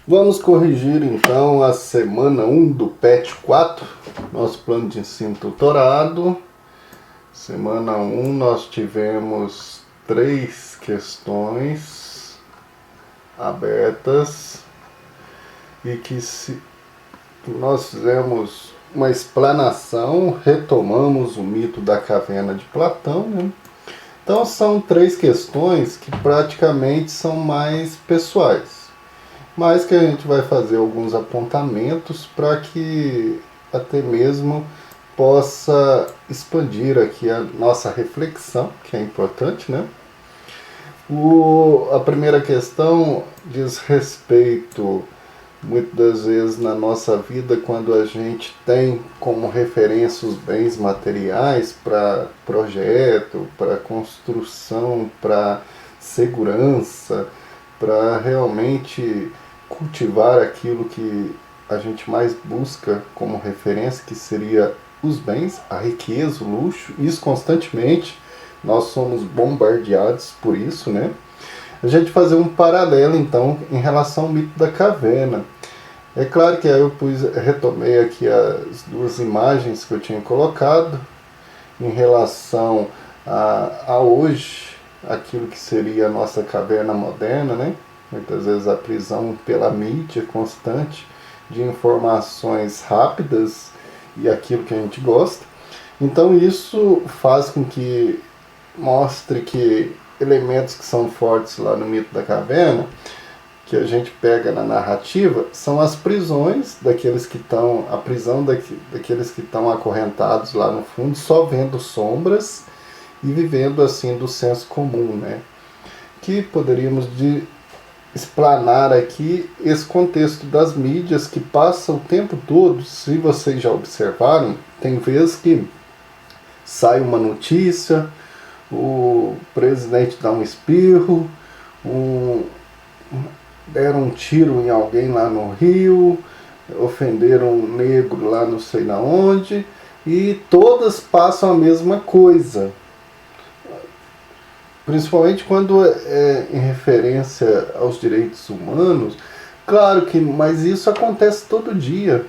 Vamos corrigir então a semana 1 do PET 4, nosso plano de ensino tutorado. Semana 1 nós tivemos 3 questões abertas e que nós fizemos uma explanação, retomamos o mito da caverna de Platão, né? Então são 3 questões que praticamente são mais pessoais, mas que a gente vai fazer alguns apontamentos para que até mesmo possa expandir aqui a nossa reflexão, que é importante, né? A primeira questão diz respeito, muitas das vezes na nossa vida, quando a gente tem como referência os bens materiais para projeto, para construção, para segurança, para realmente cultivar aquilo que a gente mais busca como referência, que seria os bens, a riqueza, o luxo, isso constantemente. Nós somos bombardeados por isso, né? A gente fazer um paralelo, então, em relação ao mito da caverna. É claro que aí eu retomei aqui as 2 imagens que eu tinha colocado em relação a hoje, aquilo que seria a nossa caverna moderna, né? Muitas vezes a prisão pela mídia constante de informações rápidas e aquilo que a gente gosta. Então isso faz com que mostre que elementos que são fortes lá no mito da caverna, que a gente pega na narrativa, são as prisões daqueles que estão, a prisão daqueles que estão acorrentados lá no fundo, só vendo sombras e vivendo assim do senso comum, né? Que poderíamos explanar aqui esse contexto das mídias que passam o tempo todo. Se vocês já observaram, tem vezes que sai uma notícia, o presidente dá um espirro, deram um tiro em alguém lá no Rio, ofenderam um negro lá não sei na onde, e todas passam a mesma coisa. Principalmente quando é em referência aos direitos humanos. Claro que, mas isso acontece todo dia.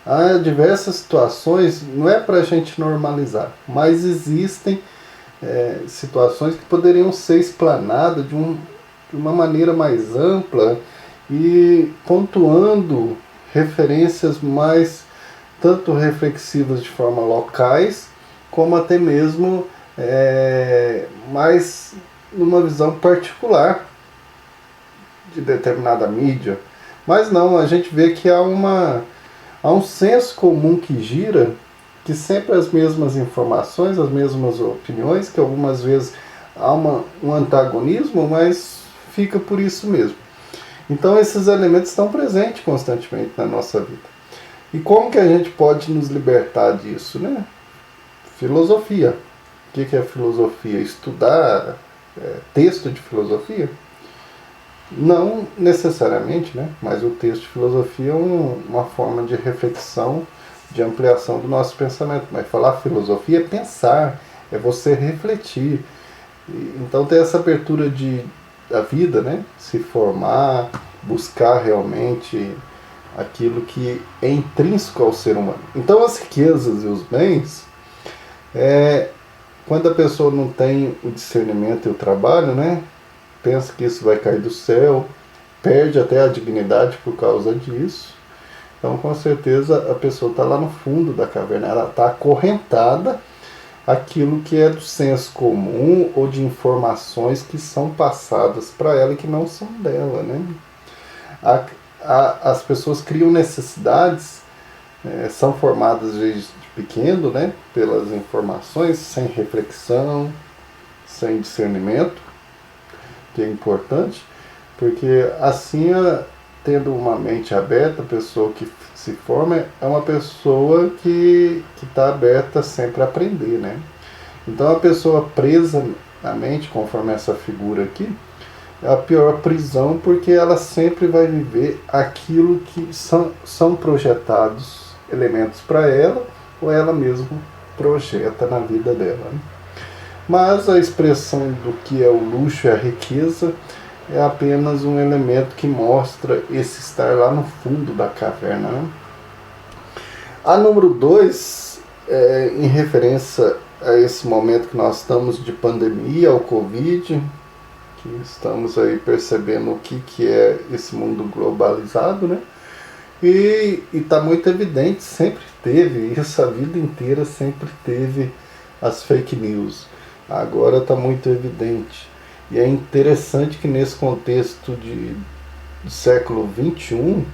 Há diversas situações, não é para a gente normalizar, mas existem situações que poderiam ser explanadas de uma maneira mais ampla e pontuando referências mais tanto reflexivas de forma locais, como até mesmo mais numa visão particular de determinada mídia. Mas não, a gente vê que há um senso comum que gira, que sempre as mesmas informações, as mesmas opiniões, que algumas vezes há um antagonismo, mas fica por isso mesmo. Então esses elementos estão presentes constantemente na nossa vida. E como que a gente pode nos libertar disso, né? Filosofia. O que é filosofia? Estudar texto de filosofia? Não necessariamente, né? Mas o texto de filosofia é uma forma de reflexão, de ampliação do nosso pensamento. Mas falar filosofia é pensar, é você refletir. Então tem essa abertura da vida, né? Se formar, buscar realmente aquilo que é intrínseco ao ser humano. Então as riquezas e os bens, quando a pessoa não tem o discernimento e o trabalho, né? Pensa que isso vai cair do céu, perde até a dignidade por causa disso. Então, com certeza, a pessoa está lá no fundo da caverna, ela está acorrentada àquilo que é do senso comum ou de informações que são passadas para ela e que não são dela, né? As pessoas criam necessidades, são formadas desde pequeno, né? Pelas informações, sem reflexão, sem discernimento, que é importante, porque assim, tendo uma mente aberta, a pessoa que se forma é uma pessoa que está aberta sempre a aprender, né? Então a pessoa presa na mente, conforme essa figura aqui, é a pior prisão, porque ela sempre vai viver aquilo que são projetados elementos para ela, ou ela mesma projeta na vida dela, né? Mas a expressão do que é o luxo e a riqueza é apenas um elemento que mostra esse estar lá no fundo da caverna, né? A número 2, em referência a esse momento que nós estamos de pandemia, o Covid, que estamos aí percebendo o que é esse mundo globalizado, né? E está muito evidente, sempre teve, isso a vida inteira sempre teve as fake news. Agora está muito evidente. E é interessante que nesse contexto do século XXI,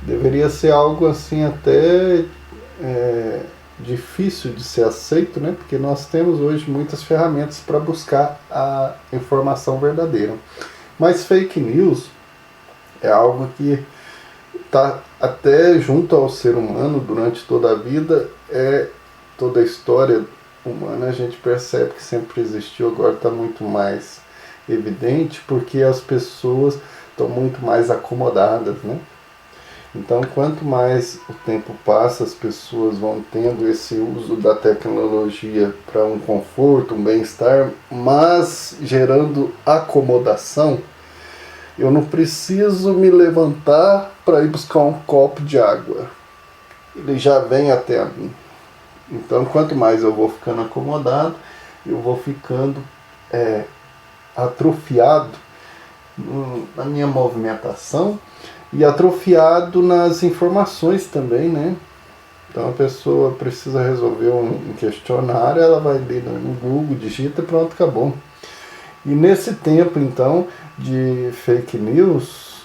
deveria ser algo assim até difícil de ser aceito, né? Porque nós temos hoje muitas ferramentas para buscar a informação verdadeira. Mas fake news é algo que está até junto ao ser humano durante toda a vida, toda a história humana a gente percebe que sempre existiu, agora está muito mais evidente porque as pessoas estão muito mais acomodadas, né? Então, quanto mais o tempo passa, as pessoas vão tendo esse uso da tecnologia para um conforto, um bem-estar, mas gerando acomodação. Eu não preciso me levantar para ir buscar um copo de água. Ele já vem até mim. Então, quanto mais eu vou ficando acomodado, eu vou ficando atrofiado na minha movimentação e atrofiado nas informações também, né? Então a pessoa precisa resolver um questionário, ela vai ler no Google, digita e pronto, acabou. E nesse tempo, então, de fake news,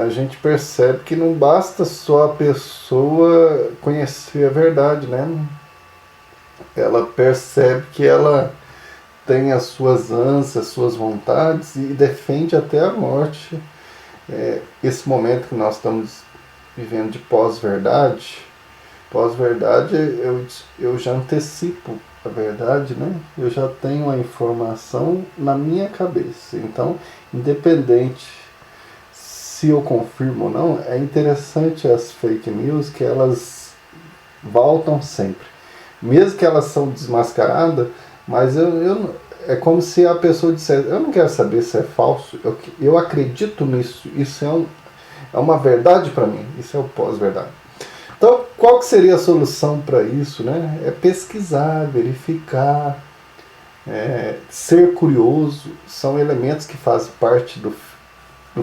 a gente percebe que não basta só a pessoa conhecer a verdade, né? Ela percebe que ela tem as suas ânsias, as suas vontades e defende até a morte. Esse momento que nós estamos vivendo de pós-verdade, eu já antecipo a verdade, né? Eu já tenho a informação na minha cabeça. Então, independente se eu confirmo ou não, é interessante as fake news que elas voltam sempre. Mesmo que elas são desmascaradas, mas é como se a pessoa dissesse, eu não quero saber se é falso, eu acredito nisso, isso é uma verdade para mim, isso é o pós-verdade. Então, qual que seria a solução para isso, né? É pesquisar, verificar, ser curioso, são elementos que fazem parte do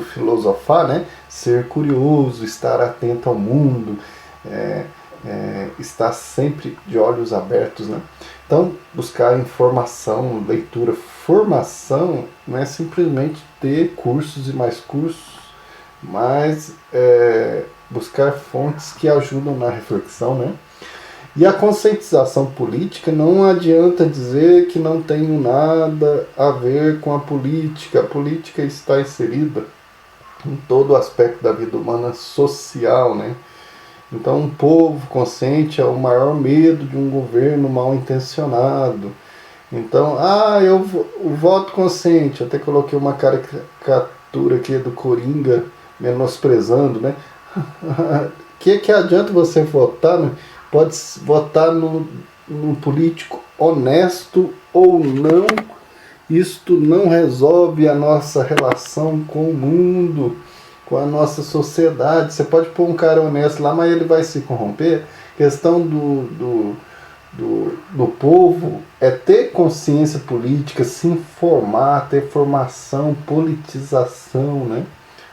filosofar, né? Ser curioso, estar atento ao mundo, estar sempre de olhos abertos, né? Então, buscar informação, leitura, formação, não é simplesmente ter cursos e mais cursos, mas buscar fontes que ajudam na reflexão, né? E a conscientização política não adianta dizer que não tem nada a ver com a política. A política está inserida em todo o aspecto da vida humana social, né? Então, um povo consciente é o maior medo de um governo mal intencionado. Então, o voto consciente, até coloquei uma caricatura aqui do Coringa menosprezando, né? Que adianta você votar, né? Pode votar num político honesto ou não. Isto não resolve a nossa relação com o mundo, com a nossa sociedade. Você pode pôr um cara honesto lá, mas ele vai se corromper. A questão do povo é ter consciência política, se informar, ter formação, politização, né?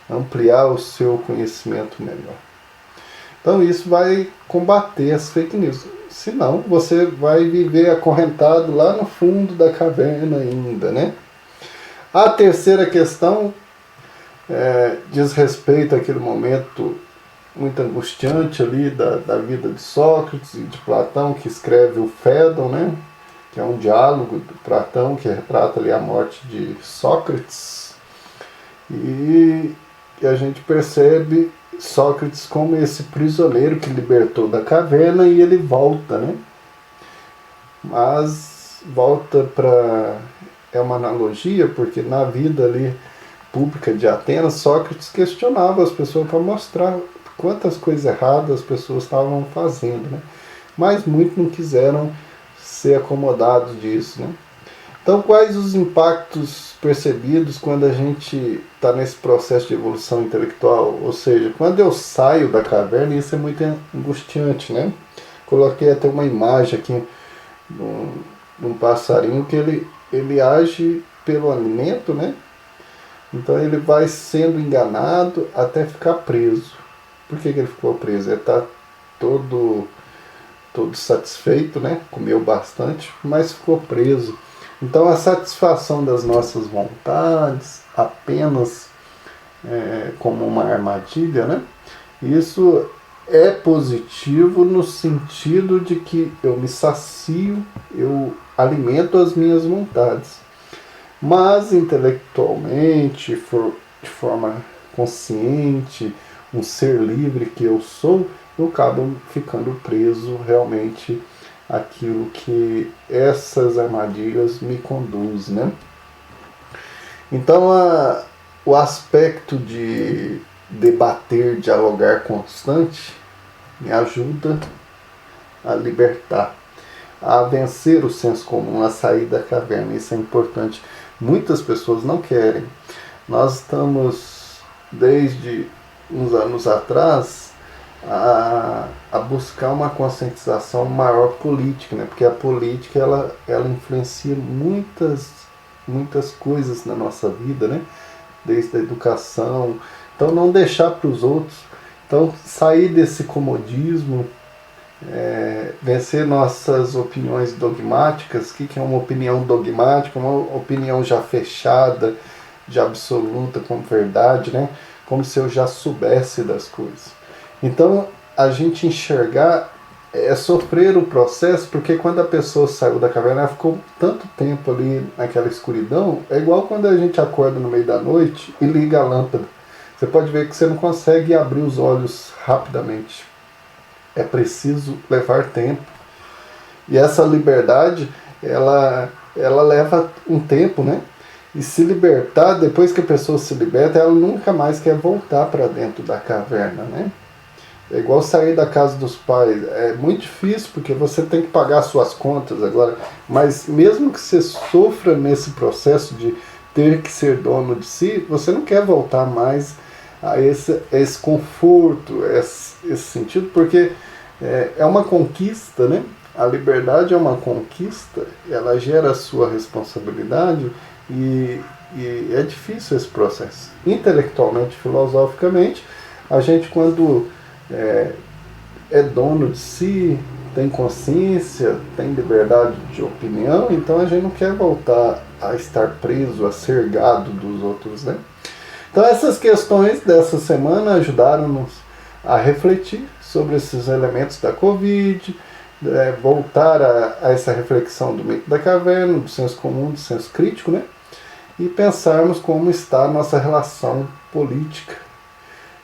Ampliar o seu conhecimento melhor. Então isso vai combater as fake news. Senão você vai viver acorrentado lá no fundo da caverna ainda, né? A terceira questão diz respeito àquele momento muito angustiante ali da vida de Sócrates e de Platão, que escreve o Fédon, né? Que é um diálogo de Platão que retrata ali a morte de Sócrates. E a gente percebe Sócrates como esse prisioneiro que libertou da caverna e ele volta, né? Mas volta para... É uma analogia, porque na vida ali pública de Atenas, Sócrates questionava as pessoas para mostrar quantas coisas erradas as pessoas estavam fazendo, né? Mas muitos não quiseram ser acomodados disso, né? Então, quais os impactos percebidos quando a gente está nesse processo de evolução intelectual? Ou seja, quando eu saio da caverna, isso é muito angustiante, né? Coloquei até uma imagem aqui de um passarinho que ele age pelo alimento, né? Então ele vai sendo enganado até ficar preso. Por que ele ficou preso? Ele está todo satisfeito, né? Comeu bastante, mas ficou preso. Então a satisfação das nossas vontades apenas como uma armadilha, né? Isso é positivo no sentido de que eu me sacio, eu alimento as minhas vontades. Mas intelectualmente, de forma consciente, um ser livre que eu sou, eu acabo ficando preso realmente àquilo que essas armadilhas me conduzem, né? Então o aspecto de debater, dialogar constante me ajuda a libertar, a vencer o senso comum, a sair da caverna. Isso é importante. Muitas pessoas não querem. Nós estamos, desde uns anos atrás, a buscar uma conscientização maior política, né? Porque a política ela influencia muitas coisas na nossa vida, né? Desde a educação. Então, não deixar para os outros. Então, sair desse comodismo, vencer nossas opiniões dogmáticas. O que é uma opinião dogmática? Uma opinião já fechada, de absoluta como verdade, né? Como se eu já soubesse das coisas. Então, a gente enxergar sofrer o processo, porque quando a pessoa saiu da caverna, ela ficou tanto tempo ali naquela escuridão, é igual quando a gente acorda no meio da noite e liga a lâmpada. Você pode ver que você não consegue abrir os olhos rapidamente. É preciso levar tempo. E essa liberdade, ela leva um tempo, né? E se libertar, depois que a pessoa se liberta, ela nunca mais quer voltar para dentro da caverna, né? É igual sair da casa dos pais. É muito difícil, porque você tem que pagar suas contas agora. Mas mesmo que você sofra nesse processo de ter que ser dono de si, você não quer voltar mais a esse conforto, esse sentido, porque é uma conquista, né? A liberdade é uma conquista, ela gera a sua responsabilidade e é difícil esse processo. Intelectualmente, filosoficamente, a gente quando é dono de si, tem consciência, tem liberdade de opinião, então a gente não quer voltar a estar preso, a ser gado dos outros, né? Então essas questões dessa semana ajudaram-nos a refletir sobre esses elementos da Covid, voltar a essa reflexão do mito da caverna, do senso comum, do senso crítico, né? E pensarmos como está a nossa relação política,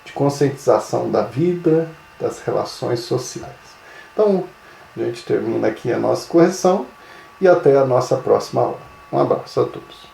de conscientização da vida, das relações sociais. Então, a gente termina aqui a nossa correção e até a nossa próxima aula. Um abraço a todos.